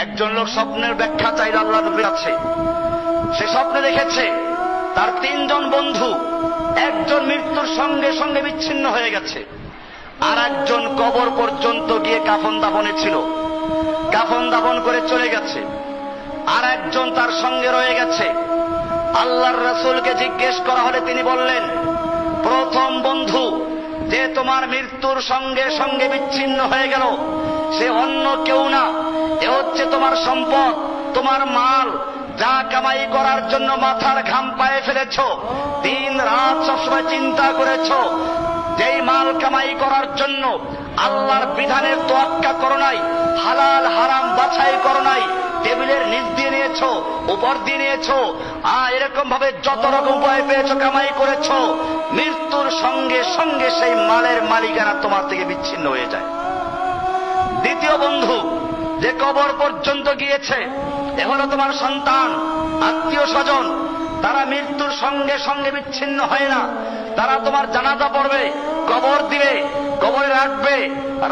একজন লোক স্বপ্নের ব্যাখ্যা চাইল আল্লাহ নবীর কাছে। সে স্বপ্নে দেখেছে তার তিনজন বন্ধু, একজন মৃত্যুর সঙ্গে সঙ্গে বিচ্ছিন্ন হয়ে গেছে, আর একজন কবর পর্যন্ত গিয়ে কাফন দাফনে ছিল, কাফন দাফন করে চলে গেছে, আর একজন তার সঙ্গে রয়ে গেছে। আল্লাহর রাসূলকে জিজ্ঞেস করা হলে তিনি বললেন, প্রথম বন্ধু যে তোমার মৃত্যুর সঙ্গে সঙ্গে বিচ্ছিন্ন হয়ে গেল, সে অন্য কেউ না, এ হচ্ছে তোমার সম্পদ, তোমার মাল, যা কামাই করার জন্য মাথার ঘাম পায়ে ফেলেছ, দিন রাত সবসময় চিন্তা করেছ, যেই মাল কামাই করার জন্য আল্লাহর বিধানের তোয়াক্কা করো নাই, হালাল হারাম বাছাই করো নাই, টেবিলের নিচ দিয়ে নিয়েছ, উপর দিয়ে নিয়েছ, এরকম ভাবে যত রকম উপায় পেয়েছ, কামাই করেছ, মৃত্যুর সঙ্গে সঙ্গে সেই মালের মালিকানা তোমার থেকে বিচ্ছিন্ন হয়ে যায়। দ্বিতীয় বন্ধু যে কবর পর্যন্ত গিয়েছে, এ হলো তোমার সন্তান, আত্মীয় স্বজন, তারা মৃত্যুর সঙ্গে সঙ্গে বিচ্ছিন্ন হয় না, তারা তোমার জানাজা পড়বে, কবর দিবে, কবরে রাখবে,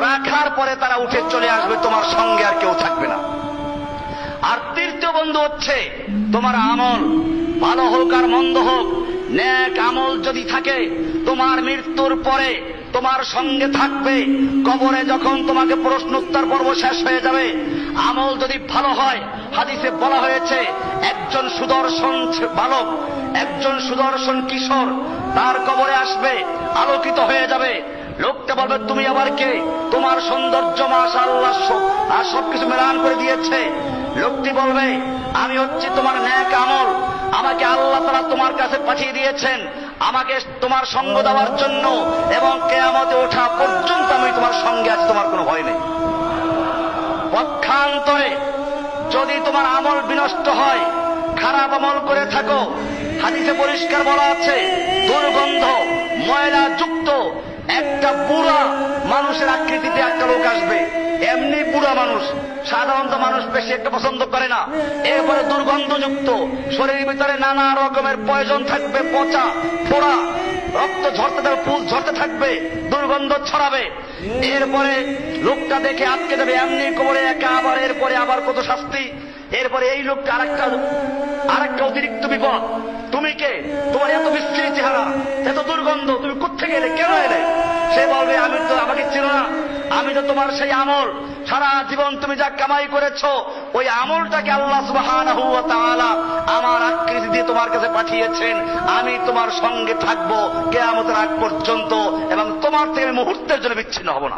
রাখার পরে তারা উঠে চলে আসবে, তোমার সঙ্গে আর কেউ থাকবে না। আর তৃতীয় বন্ধু হচ্ছে তোমার আমল, ভালো হোক আর মন্দ হোক, নেক আমল যদি থাকে তোমার মৃত্যুর পরে তোমার সঙ্গে থাকবে, কবরে যখন তোমাকে প্রশ্ন উত্তর পর্ব শেষ হয়ে যাবে, আমল যদি ভালো হয়, হাদিসে বলা হয়েছে একজন সুদর্শন বালক, একজন সুদর্শন কিশোর তার কবরে আসবে, আলোকিত হয়ে যাবে। লোকটা বলবে, তুমি আবার কে? তোমার সৌন্দর্য মাশাআল্লাহ আর সবকিছু মেলান করে দিয়েছে। লোকটি বলবে, আমি হচ্ছি তোমার নেক আমল, আমাকে আল্লাহ তাআলা তোমার কাছে পাঠিয়ে দিয়েছেন আমাকে তোমার সঙ্গ দেওয়ার জন্য, এবং কিয়ামতে ওঠা পর্যন্ত আমি তোমার সঙ্গে আছি, তোমার কোনো ভয় নেই। পক্ষান্তরে যদি তোমার আমল বিনষ্ট হয়, খারাপ আমল করে থাকো, হাদিসে পরিষ্কার বলা আছে, দুর্গন্ধ ময়লা যুক্ত একটা বুড়া মানুষের আকৃতিতে একটা লোক আসবে, এমনি বুড়া মানুষ, সাধারণত মানুষ বেশি একটা পছন্দ করে না, এরপরে দুর্গন্ধযুক্ত, শরীরের ভিতরে নানা রকমের পয়জন থাকবে, পচা পোড়া, রক্ত ঝরতে থাকবে, পুজ ঝরতে থাকবে, দুর্গন্ধ ছড়াবে। এরপরে লোকটা দেখে আটকে দেবে, এমনি কবরে একা, আবার এরপরে আবার কত শাস্তি। এরপরে এই লোকটা আরেকটা অতিরিক্ত বিপদ। তুমি কে? তোমার এত বিশ্রী চেহারা, এত দুর্গন্ধ, তুমি কোত্থেকে এলে, কেন এলে? সে বলবে, আমি তো, আমাকে চিনো না, আমি তো তোমার সেই আমল, সারা জীবন তুমি যা কামাই করেছো, ওই আমলটাকে আল্লাহ সুবহানাহু ওয়া তাআলা আমার আকৃতি দিয়ে তোমার কাছে পাঠিয়েছেন, আমি তোমার সঙ্গে থাকবো কিয়ামতের আগ পর্যন্ত, এবং তোমার থেকে মুহূর্তের জন্য বিচ্ছিন্ন হব না।